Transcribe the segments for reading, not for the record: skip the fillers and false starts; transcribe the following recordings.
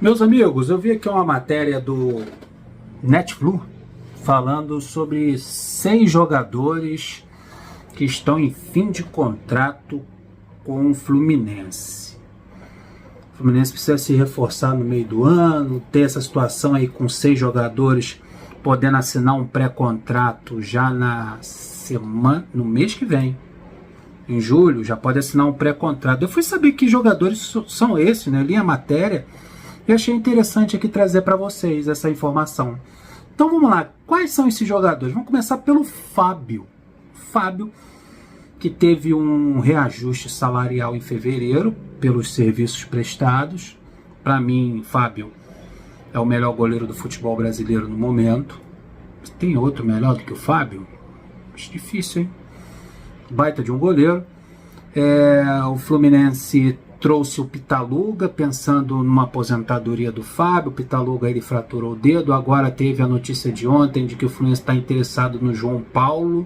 Meus amigos, eu vi aqui uma matéria do Netflix falando sobre 6 jogadores que estão em fim de contrato com o Fluminense. O Fluminense precisa se reforçar no meio do ano, ter essa situação aí com 6 jogadores podendo assinar um pré-contrato já no mês que vem. Em julho já pode assinar um pré-contrato. Eu fui saber que jogadores são esses, né? Eu li a matéria e achei interessante aqui trazer para vocês essa informação. Então vamos lá, quais são esses jogadores? Vamos começar pelo Fábio. Fábio, que teve um reajuste salarial em fevereiro pelos serviços prestados. Para mim, Fábio é o melhor goleiro do futebol brasileiro no momento. Tem outro melhor do que o Fábio? Acho difícil, hein? Baita de um goleiro. O Fluminense trouxe o Pitaluga, pensando numa aposentadoria do Fábio. O Pitaluga, ele fraturou o dedo. Agora teve a notícia de ontem de que o Fluminense está interessado no João Paulo,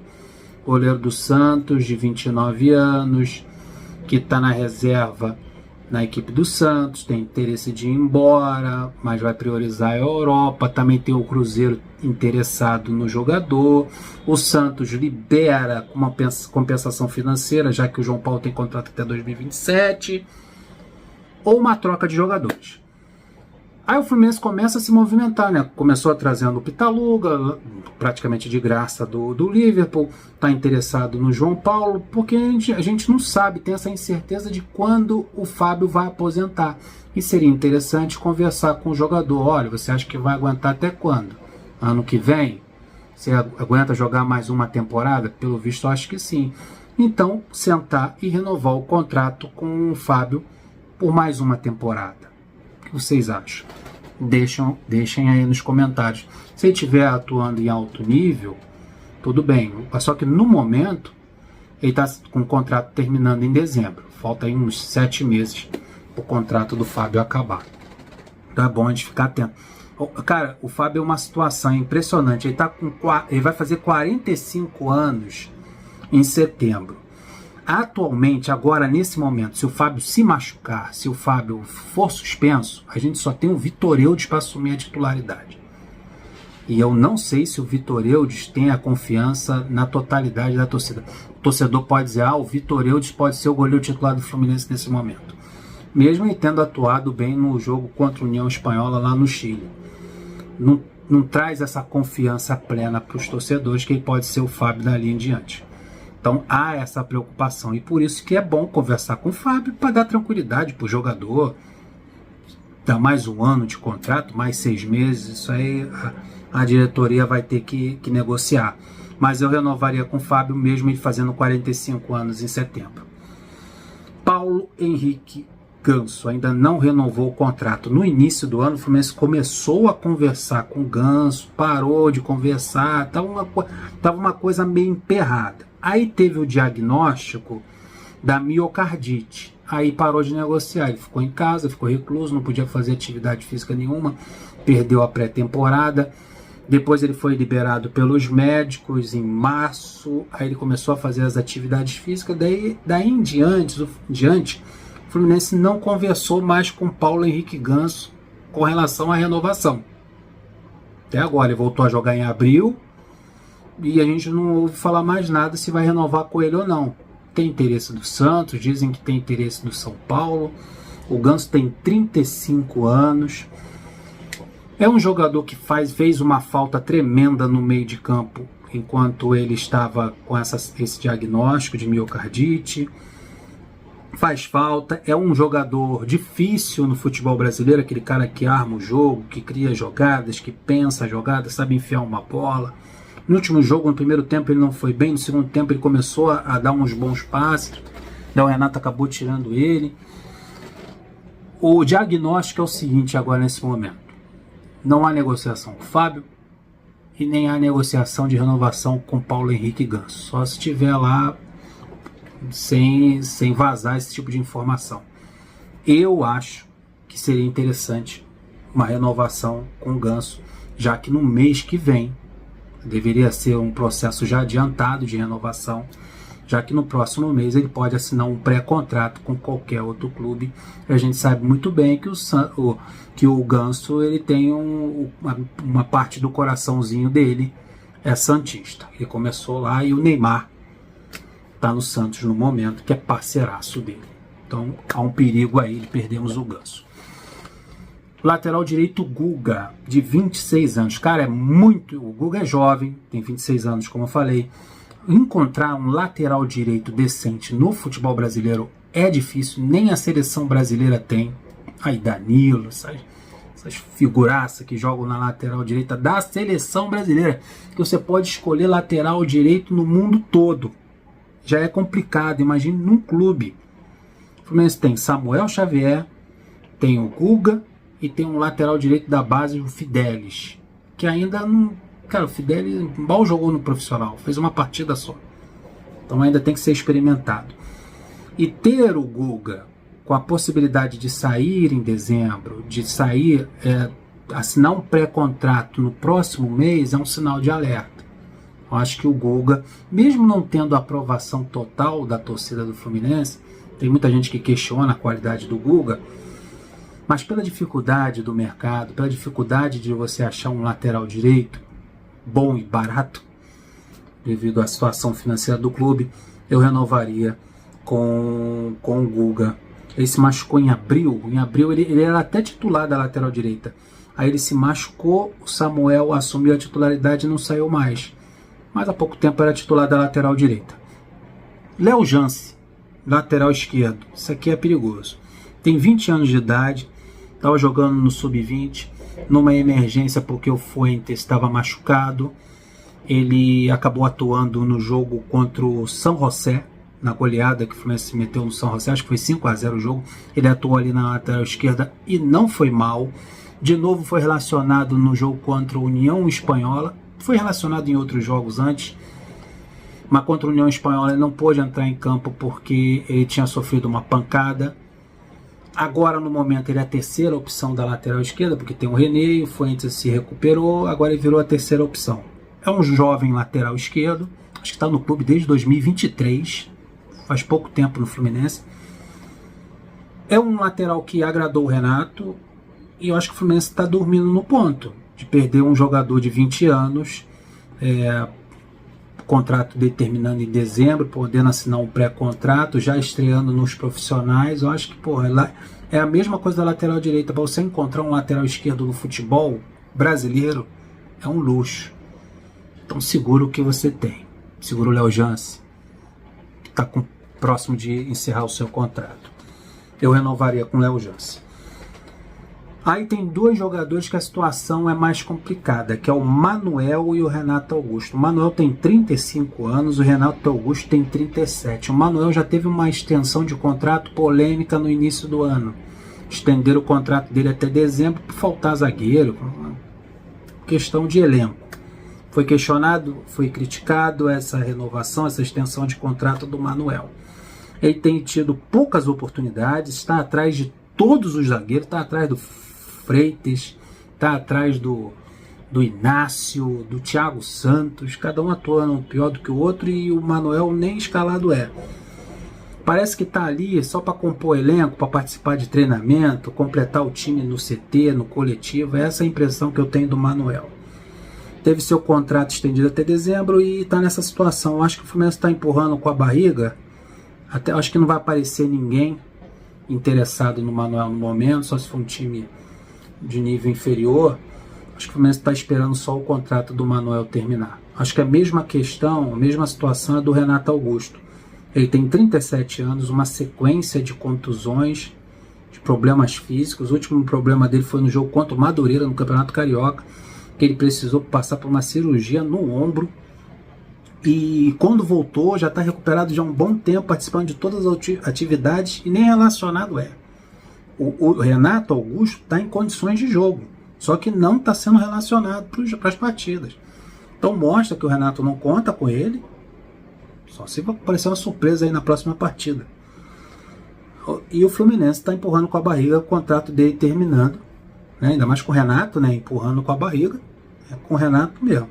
goleiro do Santos, de 29 anos, que está na reserva na equipe do Santos, tem interesse de ir embora, mas vai priorizar a Europa. Também tem o Cruzeiro interessado no jogador. O Santos libera uma compensação financeira, já que o João Paulo tem contrato até 2027, ou uma troca de jogadores. Aí o Fluminense começa a se movimentar, né? Começou trazendo o Pitaluga, praticamente de graça do Liverpool, está interessado no João Paulo, porque a gente não sabe, tem essa incerteza de quando o Fábio vai aposentar. E seria interessante conversar com o jogador. Olha, você acha que vai aguentar até quando? Ano que vem? Você aguenta jogar mais uma temporada? Pelo visto, eu acho que sim. Então, sentar e renovar o contrato com o Fábio por mais uma temporada. O que vocês acham? Deixem aí nos comentários. Se ele estiver atuando em alto nível, tudo bem. Só que no momento, ele está com o contrato terminando em dezembro. Falta aí uns 7 meses para o contrato do Fábio acabar. Então é bom a gente ficar atento. Cara, o Fábio é uma situação impressionante. Ele vai fazer 45 anos em setembro. Atualmente, agora nesse momento, se o Fábio se machucar, se o Fábio for suspenso, a gente só tem o Vitor Eudes para assumir a titularidade. E eu não sei se o Vitor Eudes tem a confiança na totalidade da torcida. O torcedor pode dizer, o Vitor Eudes pode ser o goleiro titular do Fluminense nesse momento. Mesmo ele tendo atuado bem no jogo contra a União Espanhola lá no Chile. Não traz essa confiança plena para os torcedores que ele pode ser o Fábio dali em diante. Então há essa preocupação, e por isso que é bom conversar com o Fábio para dar tranquilidade para o jogador. Dar mais um ano de contrato, mais 6 meses, isso aí a diretoria vai ter que negociar. Mas eu renovaria com o Fábio mesmo ele fazendo 45 anos em setembro. Paulo Henrique Ganso ainda não renovou o contrato. No início do ano, o Fluminense começou a conversar com o Ganso, parou de conversar, estava uma coisa meio emperrada. Aí teve o diagnóstico da miocardite. Aí parou de negociar. Ele ficou em casa, ficou recluso, não podia fazer atividade física nenhuma, perdeu a pré-temporada. Depois ele foi liberado pelos médicos em março. Aí ele começou a fazer as atividades físicas. Daí em diante, o Fluminense não conversou mais com Paulo Henrique Ganso com relação à renovação. Até agora ele voltou a jogar em abril. E a gente não ouve falar mais nada se vai renovar com ele ou não. Tem interesse do Santos, dizem que tem interesse do São Paulo. O Ganso tem 35 anos. É um jogador que fez uma falta tremenda no meio de campo enquanto ele estava com esse diagnóstico de miocardite. Faz falta, é um jogador difícil no futebol brasileiro, aquele cara que arma o jogo, que cria jogadas, que pensa jogadas, sabe enfiar uma bola. No último jogo, no primeiro tempo, ele não foi bem. No segundo tempo, ele começou a dar uns bons passes. O Renato acabou tirando ele. O diagnóstico é o seguinte agora, nesse momento. Não há negociação com o Fábio e nem há negociação de renovação com Paulo Henrique Ganso. Só se estiver lá sem vazar esse tipo de informação. Eu acho que seria interessante uma renovação com o Ganso, já que no mês que vem deveria ser um processo já adiantado de renovação, já que no próximo mês ele pode assinar um pré-contrato com qualquer outro clube. A gente sabe muito bem que o Ganso ele tem uma parte do coraçãozinho dele é santista. Ele começou lá e o Neymar está no Santos no momento, que é parceiraço dele. Então há um perigo aí, perdemos o Ganso. Lateral direito Guga, de 26 anos. Cara, o Guga é jovem, tem 26 anos, como eu falei. Encontrar um lateral direito decente no futebol brasileiro é difícil, nem a seleção brasileira tem. Aí Danilo, essas figuraças que jogam na lateral direita da seleção brasileira, que você pode escolher lateral direito no mundo todo. Já é complicado, imagine num clube. O Fluminense tem Samuel Xavier, tem o Guga e tem um lateral direito da base, o Fidelis, que ainda não... Cara, o Fidelis mal jogou no profissional, fez uma partida só. Então ainda tem que ser experimentado. E ter o Guga com a possibilidade de sair em dezembro, de sair, assinar um pré-contrato no próximo mês, é um sinal de alerta. Eu acho que o Guga, mesmo não tendo a aprovação total da torcida do Fluminense, tem muita gente que questiona a qualidade do Guga, mas pela dificuldade do mercado, pela dificuldade de você achar um lateral direito bom e barato, devido à situação financeira do clube, eu renovaria com o Guga. Ele se machucou em abril. Em abril ele era até titular da lateral direita. Aí ele se machucou, o Samuel assumiu a titularidade e não saiu mais. Mas há pouco tempo era titular da lateral direita. Léo Jance, lateral esquerdo. Isso aqui é perigoso. Tem 20 anos de idade, estava jogando no Sub-20, numa emergência porque o Fuentes estava machucado. Ele acabou atuando no jogo contra o São José, na goleada que o Fluminense se meteu no São José, acho que foi 5-0 o jogo. Ele atuou ali na lateral esquerda e não foi mal. De novo foi relacionado no jogo contra a União Espanhola, foi relacionado em outros jogos antes, mas contra a União Espanhola ele não pôde entrar em campo porque ele tinha sofrido uma pancada. Agora no momento ele é a terceira opção da lateral esquerda, porque tem o René, o Fuentes se recuperou, agora ele virou a terceira opção. É um jovem lateral esquerdo, acho que está no clube desde 2023, faz pouco tempo no Fluminense. É um lateral que agradou o Renato, e eu acho que o Fluminense está dormindo no ponto de perder um jogador de 20 anos, contrato determinando em dezembro, podendo assinar um pré-contrato, já estreando nos profissionais. Eu acho que é a mesma coisa da lateral direita. Para você encontrar um lateral esquerdo no futebol brasileiro é um luxo. Então segura o que você tem. Segura o Léo Jance, que está próximo de encerrar o seu contrato. Eu renovaria com o Léo Jance. Aí tem dois jogadores que a situação é mais complicada, que é o Manuel e o Renato Augusto. O Manuel tem 35 anos, o Renato Augusto tem 37. O Manuel já teve uma extensão de contrato polêmica no início do ano. Estenderam o contrato dele até dezembro por faltar zagueiro, questão de elenco. Foi questionado, foi criticado essa renovação, essa extensão de contrato do Manuel. Ele tem tido poucas oportunidades, está atrás de todos os zagueiros, está atrás do Freitas, está atrás do Inácio, do Thiago Santos, cada um atuando pior do que o outro, e o Manuel nem escalado é. Parece que está ali só para compor elenco, para participar de treinamento, completar o time no CT, no coletivo. Essa é a impressão que eu tenho do Manuel. Teve seu contrato estendido até dezembro e está nessa situação. Eu acho que o Fluminense está empurrando com a barriga. Até acho que não vai aparecer ninguém interessado no Manuel no momento, só se for um time de nível inferior. Acho que o Fluminense está esperando só o contrato do Manuel terminar. Acho que a mesma questão, a mesma situação é do Renato Augusto. Ele tem 37 anos, uma sequência de contusões, de problemas físicos. O último problema dele foi no jogo contra o Madureira, no Campeonato Carioca, que ele precisou passar por uma cirurgia no ombro. E quando voltou, já está recuperado já há um bom tempo, participando de todas as atividades e nem relacionado é. O Renato Augusto está em condições de jogo, só que não está sendo relacionado para as partidas. Então mostra que o Renato não conta com ele, só se aparecer uma surpresa aí na próxima partida. E o Fluminense está empurrando com a barriga, o contrato dele terminando, né? Ainda mais com o Renato, né? Empurrando com a barriga, com o Renato mesmo,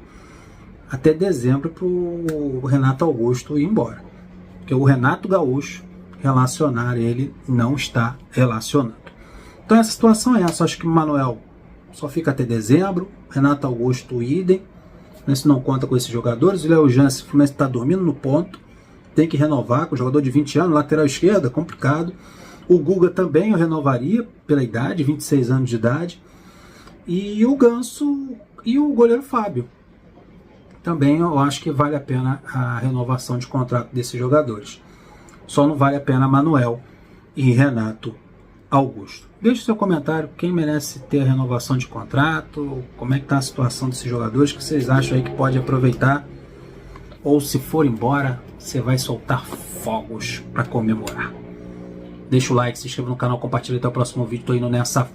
até dezembro para o Renato Augusto ir embora. Porque o Renato Gaúcho relacionar ele não está relacionando. Então essa situação é essa. Acho que o Manuel só fica até dezembro. Renato Augusto, idem. Fluminense não conta com esses jogadores. O Léo Jansen, o Fluminense está dormindo no ponto. Tem que renovar com o jogador de 20 anos. Lateral esquerda, complicado. O Guga também eu renovaria pela idade, 26 anos de idade. E o Ganso e o goleiro Fábio. Também eu acho que vale a pena a renovação de contrato desses jogadores. Só não vale a pena Manuel e Renato Augusto. Deixe seu comentário, quem merece ter a renovação de contrato, como é que está a situação desses jogadores, que vocês acham aí que pode aproveitar, ou se for embora, você vai soltar fogos para comemorar. Deixa o like, se inscreva no canal, compartilha até o próximo vídeo, tô indo nessa.